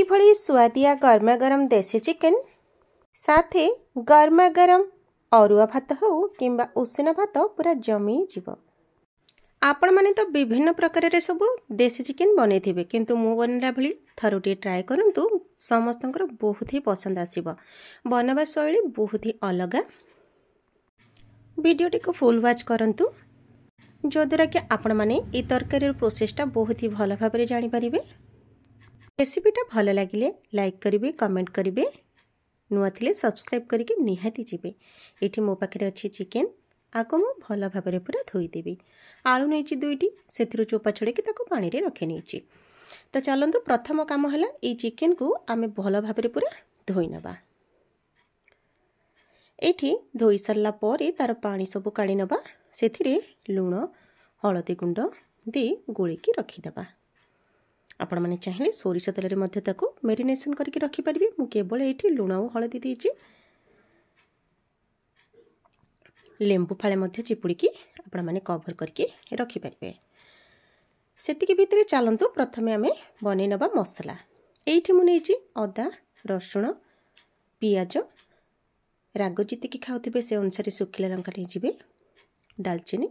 भली सुआदिया गर्मा गरम देसी चिकेन साथे गर्मा गरम अरुआ भात हो किंबा उषुना भात पूरा जमी जीव। आपण माने तो विभिन्न प्रकार रे सब देसी चिकेन बने थिबे किंतु मु बनला भली थरुटी ट्राई करंतु समस्तंकर बहुत ही पसंद आसीबो। बनवा शैली बहुत ही अलगा। वीडियोटी को फुल वॉच करंतु जो द्वारा कि आपण माने ई तरकारी प्रोसेसटा बहुत ही भल भाव में जानि परिबे। रेसिपीटा भल लागिले लाइक करिवे, कमेंट करिवे, नुआ थिले सब्सक्राइब करके निहाती जिवे। एठी मो पाखरे अछि चिकेन, आको मु भल भाव में पूरा धोई देबी। आलू नेछि दुईटी, सेथिरु चोपा छड़ेकी ताको पानी रे रखि नेछि। तो चलंतु प्रथम काम हला ई चिकेन को आमे भल भाव में पूरा धोई नबा। एठी धोई सरला परे तार पानी सब काढी नबा। सेथिरे लूण, हळदी गुंड दे गोळेकी रखि दबा। आपण माने चाहिले सोरिष तेल रे मध्ये ताको मेरिनेशन करके रखि परिबे। मु केवल एठी लूण और हळदी देछि। लेंबू फाळे मध्ये चिपुड़ी की आपण माने कवर करके रखि परिबे। सेतिके भितरे चलंतु प्रथमे आमे बनै नबा मसला। एठी मु नेछि अदा, रसुण, पियाज, राग जितिकी खाउथिबे से अनुसार सुखिला लंका नै जिवे, दालचीनी,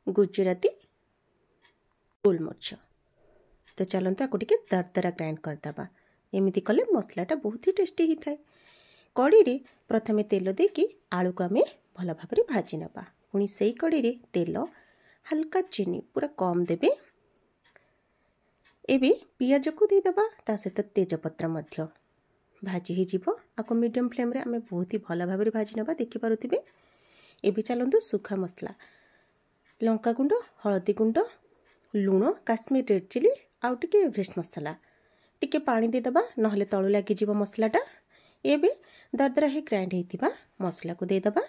गुजराती, गोलमरिच। तो चलंतु आको टिके दरदरा ग्राइंड करदबा। एमिति कले मसलाटा बहुत ही टेस्टी ही थाए। कड़ी रे प्रथमे तेल देकी आलू को आमे भल भाव में भाजी नबा। पुणी सेई कड़ी रे तेल, हल्का चीनी पूरा कम देबे। एबे पियाज को दे दबा, ता सहित तेजपत्र मध्य भाजी ही जीवो। आको मीडियम फ्लेम रे आमे बहुत ही भल भाव में भाजी नबा। देखि पारुथिबे। एबे चलंतु सुखा मसला, लंका गुंड, हळदी गुंड, लूण, काश्मीर रेड चिली आउ टिके एवरेस्ट मसला टिके पानी दे दबा, नहले तळु लागी जीवो मसलाटा। एबे दरदरा ही ग्राइंड हेतिबा मसला को दे दबा।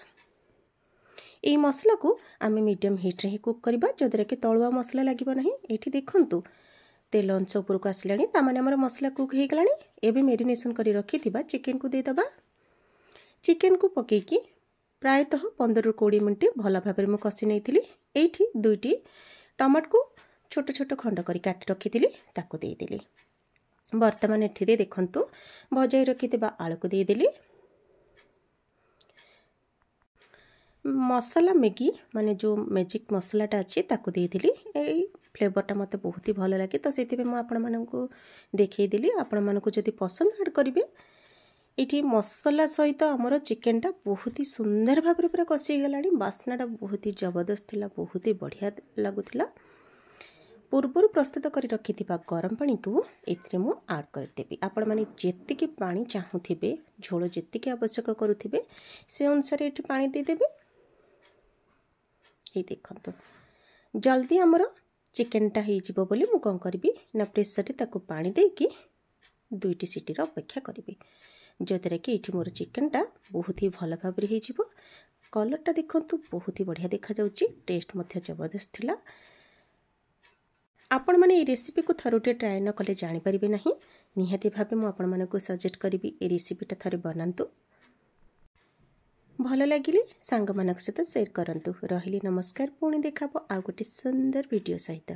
एई मसला को आमे मीडियम हीट रे ही कुक करबा, जदरा कि तळुआ मसला लागिबो नाही। एठी देखंतु तेल अंश ऊपर को आसलानी, ता माने हमर मसला कुक हे गलानी। एबे मेरिनेशन करी रखिथिबा चिकेन को दे दबा। चिकेन को पकेकी प्रायतः 15 ରୁ 20 मिनिट भल भाव में कषि नहीं। एठी दुईटी टमाटो को छोट छोट खंड करी काटी रखिथिली, ताको दे देली। वर्तमान एठी दे देखंतु भजाई रखिथिबा आलू को दे देली। मसाला मैगी माने जो मैजिक मसलाटा अच्छी ताको दे देली। एई फ्लेवरटा मते बहुत ही भल लागे, तो सेति मु आपण मानकु देखै देली। आपण मानकु जदि पसंद ऐड करिवे, इठी मसला सहित हमर चिकेनटा बहुत ही सुंदर भाव पूरा कषि गलानी। बास्नाटा बहुत ही जबरदस्त थिला, बहुत ही बढ़िया लागुथिला। पूर्वर प्रस्तुत करी रखिथिबा गरम पानी को एथिरे मु ऐड कर देबी। आपण माने जेतिकी पानी चाहुथिबे, झोल जेतिकी आवश्यक करूथिबे से अनुसार एठी पानी दे देबे। हे देखंतु जल्दी हमर चिकेनटा हे जिवो बोली मु कोन करबी ना प्रेशर रे ताको पानी देकी दुईटी सीटी रो अपेक्षा करबी, जदरा कि एठी मोर चिकेनटा बहुत ही भल भाव रे हे जिवो। कलरटा देखंतु बहुत ही बढ़िया देखा जाउची, टेस्ट मध्य जबरदस्त थिला। आपण माने ए रेसिपी को थरुटे ट्राई न कले जानि परिबे नाही। निहाती भाबे मु आपण माने को सजेस्ट करिबी ए रेसिपीटा थरे बनांतु। भल लागिले सांग मानक सहित शेयर करंतु। रहिली नमस्कार, पुणी देखाबो आ गोटे सुंदर वीडियो सहित।